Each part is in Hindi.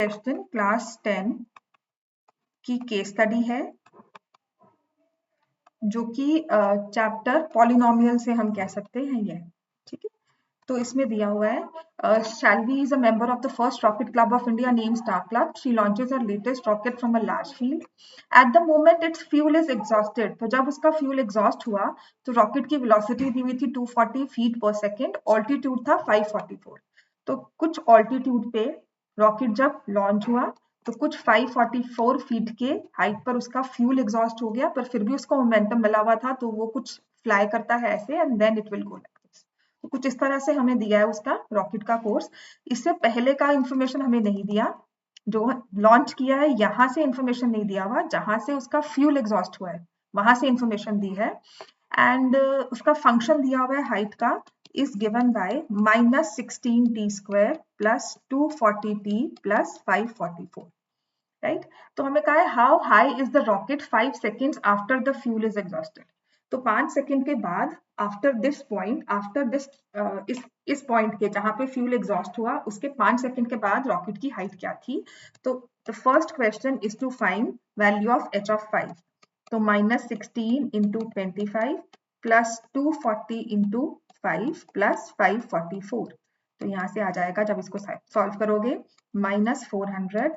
क्वेश्चन क्लास 10 की केस स्टडी है जो कि चैप्टर पॉलिनोमियल से हम कह सकते हैं ये, ठीक है। तो इसमें दिया हुआ है Shelvi is a member of the first rocket club of India name Star Club. She launches her latest rocket from a large field. At the moment its fuel is exhausted. तो जब उसका फ्यूल एग्जॉस्ट हुआ तो रॉकेट की वेलोसिटी दी हुई थी 240 फीट पर सेकेंड, ऑल्टीट्यूड था 544। तो कुछ ऑल्टीट्यूड पे रॉकेट जब लॉन्च हुआ तो कुछ 544 फीट के हाइट पर उसका फ्यूल एग्जॉस्ट हो गया, पर फिर भी उसको मोमेंटम मिला हुआ था, तो वो कुछ फ्लाई करता है ऐसे and then it will go like this. तो कुछ इस तरह से हमें दिया है उसका रॉकेट का कोर्स। इससे पहले का इंफॉर्मेशन हमें नहीं दिया, जो लॉन्च किया है यहाँ से इंफॉर्मेशन नहीं दिया हुआ, जहां से उसका फ्यूल एग्जॉस्ट हुआ है वहां से इंफॉर्मेशन दी है। एंड उसका फंक्शन दिया हुआ है हाइट का is given by -16t square plus 240t plus 544, right? तो हमें कहा है how high is the rocket 5 seconds after the fuel is exhausted। तो 5 सेकंड के बाद after this point, after this इस पॉइंट के जहां पे फ्यूल एग्जॉस्ट हुआ उसके 5 सेकंड के बाद रॉकेट की हाइट क्या थी। तो the first question is to find value of h of 5। तो -16 into 25 plus 240 into 5 plus 544। तो यहाँ से आ जाएगा, जब इसको सॉल्व करोगे, -400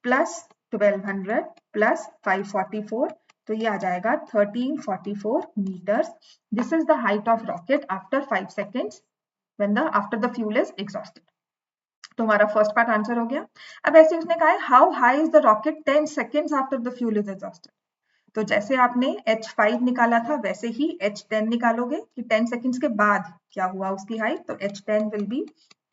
प्लस 1200 प्लस 544, तो ये आ जाएगा 1344 meters। This is the height of rocket after 5 seconds when after the fuel is exhausted। तो हमारा फर्स्ट पार्ट आंसर हो गया। अब ऐसे उसने कहा है how high is the rocket 10 seconds after the fuel is exhausted. तो जैसे आपने h5 निकाला था वैसे ही h10 निकालोगे कि 10 सेकंड्स के बाद क्या हुआ उसकी हाइट। तो h10 विल बी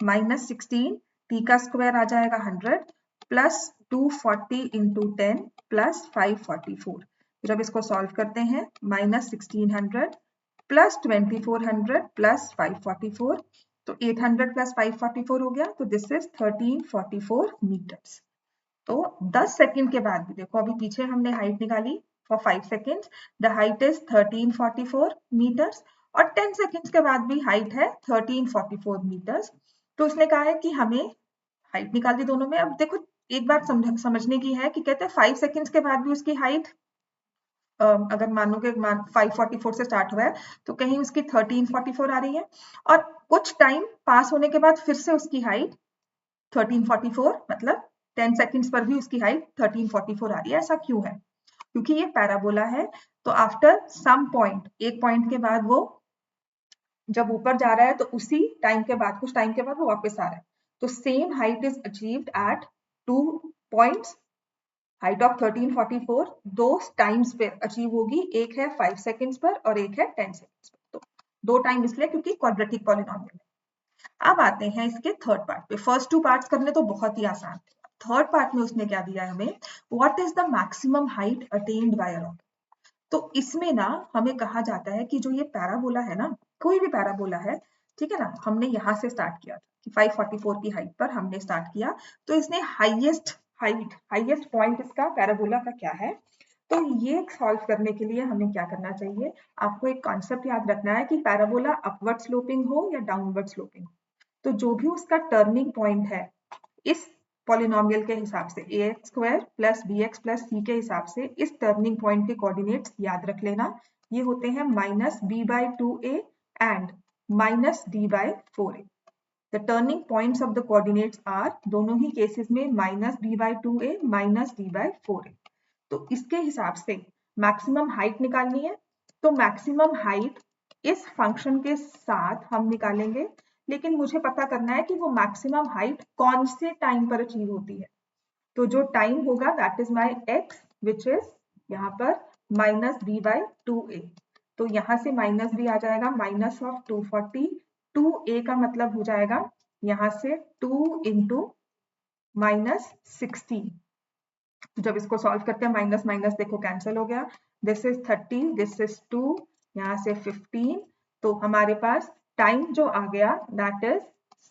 -16, t का स्क्वायर आ जाएगा 100 प्लस 240 इंटू 10 प्लस 544। जब इसको सॉल्व करते हैं -1600 प्लस 2400 प्लस 544, तो 800 प्लस 544 हो गया। तो दिस इज 1344 मीटर्स। तो 10 सेकंड के बाद भी देखो, अभी पीछे हमने हाइट निकाली for 5 seconds, the height is 1344 metres, और 10 सेकंड्स के बाद भी हाइट है 1344 मीटर्स। तो उसने कहा है कि हमें हाइट निकाल दी दोनों में। अब देखो एक बात समझने की है कि कहते हैं 5 सेकंड्स के बाद भी उसकी हाइट, अगर मानो कि 544 से स्टार्ट हुआ है तो कहीं उसकी 1344 आ रही है, और कुछ टाइम पास होने के बाद फिर से उसकी हाइट 1344, मतलब 10 सेकंड्स पर भी उसकी हाइट 1344 आ रही है। ऐसा क्यों है? क्योंकि ये पैराबोला है, तो आफ्टर सम पॉइंट, एक पॉइंट के बाद वो जब ऊपर जा रहा है तो उसी टाइम के बाद, कुछ टाइम के बाद वो वापस आ रहा है। तो same height is achieved at 2 points. Height of 1344 दो टाइम्स पे अचीव होगी, एक है 5 सेकंड्स पर और एक है 10 सेकंड्स पर। तो दो टाइम इसलिए क्योंकि क्वाड्रेटिक पॉलिनोमियल है। अब आते हैं इसके थर्ड पार्ट पे। फर्स्ट 2 पार्ट्स करने तो बहुत ही आसान थे। थर्ड पार्ट में उसने क्या दिया है हमें, what is the maximum height attend bye a rocket. तो इसमें ना हमें कहा जाता है कि जो ये पैराबोला है ना, कोई भी पैराबोला है, ठीक है ना, हमने यहाँ से स्टार्ट किया था कि 544 की हाइट पर हमने स्टार्ट किया, तो इसने हाईएस्ट हाइट, हाईएस्ट पॉइंट इसका पैराबोला का क्या है। तो ये सॉल्व करने के लिए हमें क्या करना चाहिए, आपको एक कॉन्सेप्ट याद रखना है कि पैराबोला अपवर्ड स्लोपिंग हो या डाउनवर्ड स्लोपिंग हो, तो जो भी उसका टर्निंग पॉइंट है इस पॉलिनोमियल के हिसाब से ax square plus bx plus c के हिसाब से इस टर्निंग पॉइंट के कोऑर्डिनेट्स याद रख लेना। ये होते हैं -b/2a and -d/4a। The turning points of the coordinates are, दोनों ही केसेस में -b/2a -d/4a। तो इसके हिसाब से मैक्सिमम हाइट निकालनी है। तो मैक्सिमम हाइट इस फंक्शन के साथ हम निकालेंगे, लेकिन मुझे पता करना है कि वो मैक्सिमम हाइट कौन से टाइम पर अचीव होती है। तो जो टाइम होगा that is my x, which is यहाँ पर -b/2a। तो यहाँ से -b आ जाएगा -240, 2a का मतलब हो जाएगा यहाँ से 2 इंटू -16। जब इसको सॉल्व करते हैं माइनस माइनस देखो कैंसिल हो गया, दिस इज 30, दिस इज 2, यहाँ से 15, तो हमारे पास टाइम जो आ गया दैट इज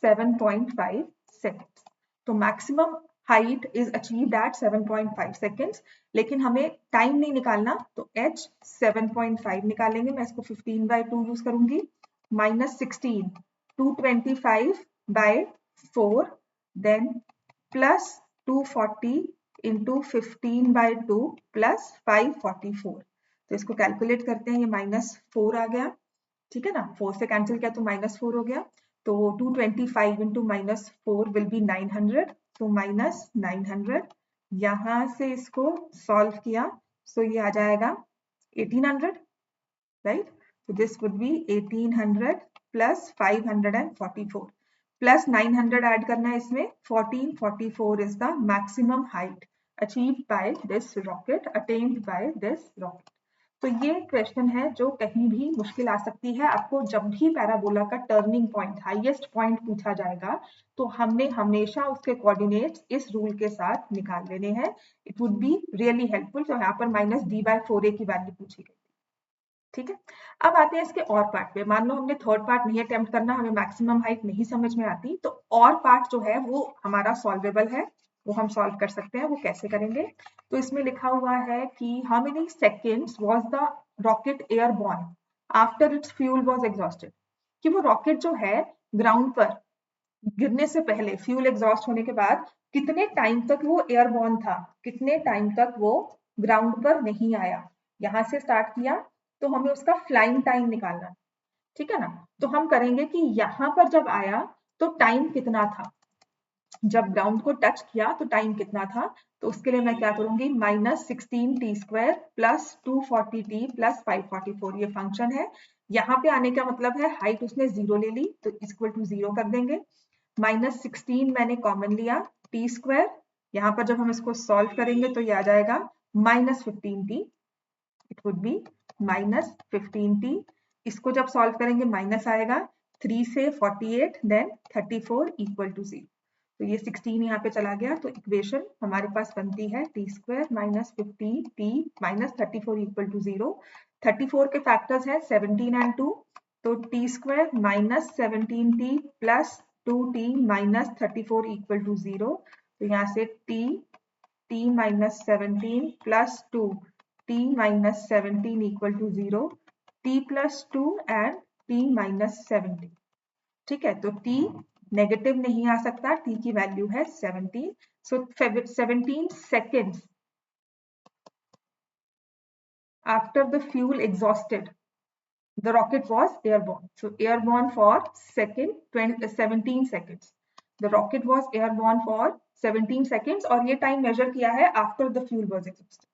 7.5 सेकेंड्स। तो maximum height is achieved at 7.5 seconds, लेकिन हमें टाइम नहीं निकालना, तो h 7.5 निकालेंगे। मैं इसको 15/2 यूज करूंगी, -16 225/4, देन प्लस 240 इंटू 15/2 प्लस 544। तो इसको कैलकुलेट करते हैं, ये -4 आ गया, ठीक है ना, 4 से कैंसिल किया तो -4 हो गया। तो 225 इंटू -4 विल बी 900, तो -900। यहाँ से इसको सॉल्व किया, सो ये आ जाएगा 1800, right. So this would be 1800 plus 544 plus 900 add करना है इसमें, 1444 is the maximum height achieved by this rocket, attained by this rocket। तो ये क्वेश्चन है जो कहीं भी मुश्किल आ सकती है आपको। जब भी पैराबोला का टर्निंग पॉइंट, हाईएस्ट पॉइंट पूछा जाएगा, तो हमने हमेशा उसके कोऑर्डिनेट्स इस रूल के साथ निकाल लेने हैं। It would be really helpful. तो यहाँ पर -d/4a की वैल्यू पूछी गई, ठीक है। अब आते हैं इसके और पार्ट पे। मान लो हमने थर्ड पार्ट नहीं अटेम्प्ट करना, हमें मैक्सिमम हाइट नहीं समझ में आती, तो और पार्ट जो है वो हमारा सॉल्वेबल है, वो हम सॉल्व कर सकते हैं। वो कैसे करेंगे? तो इसमें लिखा हुआ है कि how many seconds was the rocket airborne after it's fuel was exhausted. कि वो रॉकेट जो है ग्राउंड पर गिरने से पहले, फ्यूल एग्जॉस्ट होने के बाद कितने टाइम तक वो एयरबॉर्न था, कितने टाइम तक वो ग्राउंड पर नहीं आया। यहां से स्टार्ट किया तो हमें उसका फ्लाइंग टाइम निकालना, ठीक है ना। तो हम करेंगे कि यहाँ पर जब आया तो टाइम कितना था, जब ग्राउंड को टच किया तो टाइम कितना था। तो उसके लिए मैं क्या करूंगी, -16t² प्लस 240t प्लस 544, ये फंक्शन है। यहाँ पे आने का मतलब है हाइट उसने 0 ले ली, तो इक्वल टू 0 कर देंगे। -16 मैंने कॉमन लिया, t², यहाँ पर जब हम इसको सॉल्व करेंगे तो ये आ जाएगा -15t, it would be -15t। इसको जब सॉल्व करेंगे माइनस आएगा, 3 से 48 देन 34 इक्वल टू 0। तो ये 16 यहाँ पे चला गया, तो इक्वेशन हमारे पास बनती है t² -15t -34 इक्वल टू 0। 34 के फैक्टर्स हैं 17 एंड 2, तो t² -17t plus 2t -34 equal to 0। तो यहाँ से t -17 plus 2 t -17 equal to 0, t plus 2 and t -17, ठीक है। तो t नेगेटिव नहीं आ सकता, t की वैल्यू है 17। सो 17 seconds after the fuel exhausted, the rocket was airborne. So airborne for 17 seconds. The rocket was airborne for 17 seconds और ये टाइम मेजर किया है after the fuel was exhausted।